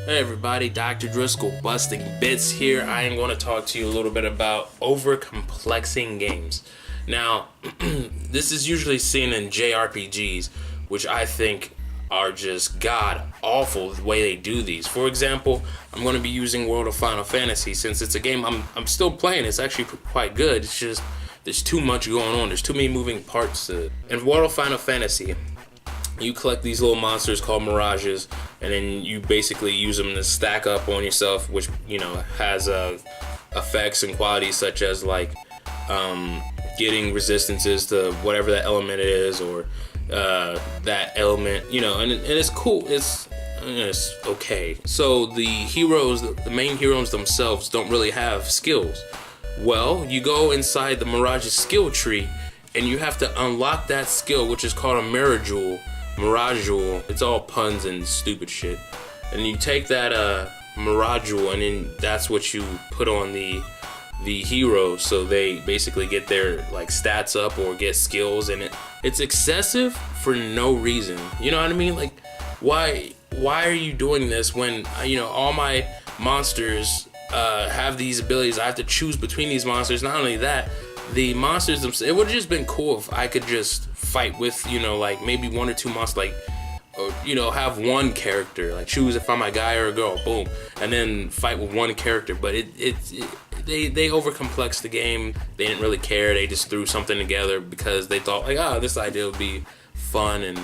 Hey everybody, Dr. Driscoll busting bits here. I am going to talk to you a little bit about over-complexing games. Now, this is usually seen in JRPGs, which I think are just god-awful the way they do these. For example, I'm going to be using World of Final Fantasy since it's a game I'm still playing. It's actually quite good. It's just there's too much going on. There's too many moving parts to it. In World of Final Fantasy, you collect these little monsters called mirages, and then you basically use them to stack up on yourself, which, you know, has effects and qualities such as like getting resistances to whatever that element is, or that element, you know, and it's cool. It's okay. So the heroes, the main heroes themselves, don't really have skills. Well, you go inside the Mirage's skill tree, and you have to unlock that skill, which is called a Mirage Jewel. It's all puns and stupid shit. And you take that Mirage Jewel, and then that's what you put on the heroes, so they basically get their like stats up or get skills. And it's excessive for no reason. You know what I mean? Like, why are you doing this when all my monsters have these abilities? I have to choose between these monsters. Not only that, the monsters themselves, it would have just been cool if I could just fight with, like maybe one or two monsters, like, or, have one character, like choose if I'm a guy or a girl, boom, and then fight with one character. But they overcomplex the game. They didn't really care. They just threw something together because they thought like, this idea would be fun and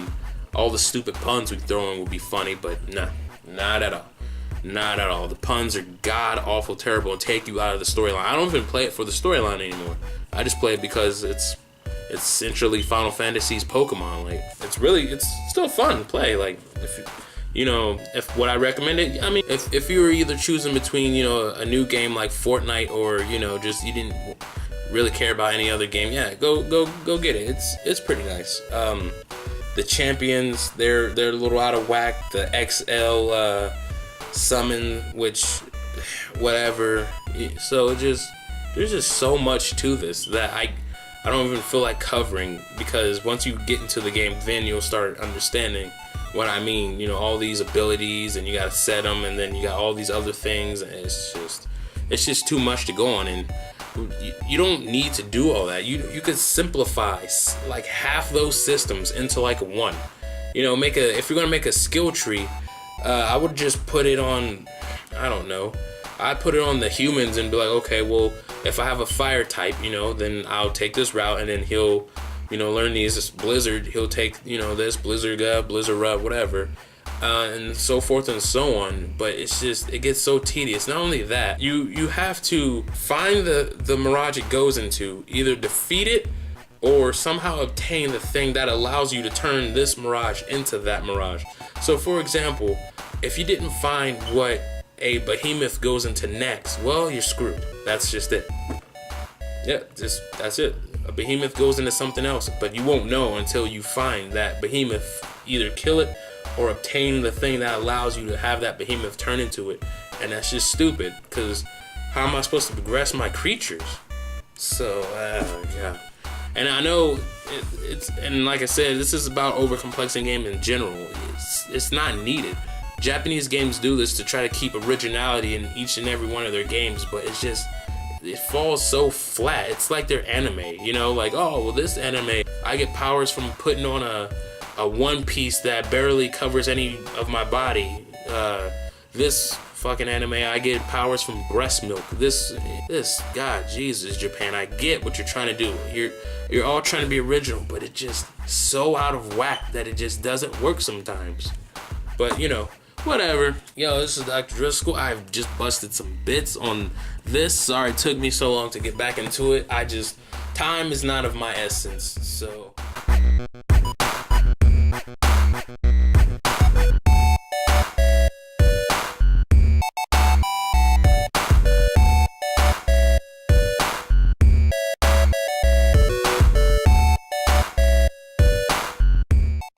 all the stupid puns we throw in would be funny. But nah, not at all. Not at all. The puns are god awful terrible and take you out of the storyline. I don't even play it for the storyline anymore. I just play it because it's essentially Final Fantasy's Pokemon. Like, it's still fun to play. Like, if would I recommend it? I mean, if you were either choosing between, a new game like Fortnite or, just you didn't really care about any other game, yeah, go get it. It's pretty nice. The champions, they're a little out of whack. The XL summon, which whatever. So there's just so much to this that I don't even feel like covering, because once you get into the game, then you'll start understanding what I mean. All these abilities, and you gotta set them, and then you got all these other things, and it's just too much to go on. And you don't need to do all that. You could simplify like half those systems into like one. If you're gonna make a skill tree, I would just put it on, I don't know, I'd put it on the humans and be like, okay, well, if I have a fire type, then I'll take this route, and then he'll, learn this blizzard, he'll take, this blizzard whatever, and so forth and so on. But it gets so tedious. Not only that, you have to find the mirage it goes into, either defeat it or somehow obtain the thing that allows you to turn this mirage into that mirage. So for example, if you didn't find what a behemoth goes into next, well, you're screwed. That's just it. Yeah, that's it. A behemoth goes into something else, but you won't know until you find that behemoth, either kill it or obtain the thing that allows you to have that behemoth turn into it. And that's just stupid, because how am I supposed to progress my creatures? So, yeah. And I know and like I said, this is about overcomplexing game in general. It's not needed. Japanese games do this to try to keep originality in each and every one of their games, but it falls so flat. It's like their anime, like, oh, well, this anime, I get powers from putting on a one piece that barely covers any of my body. This fucking anime, I get powers from breast milk. This, God, Jesus, Japan, I get what you're trying to do. You're all trying to be original, but it's just so out of whack that it just doesn't work sometimes. But, whatever. Yo, this is Dr. Driscoll. I've just busted some bits on this. Sorry it took me so long to get back into it. Time is not of my essence, so...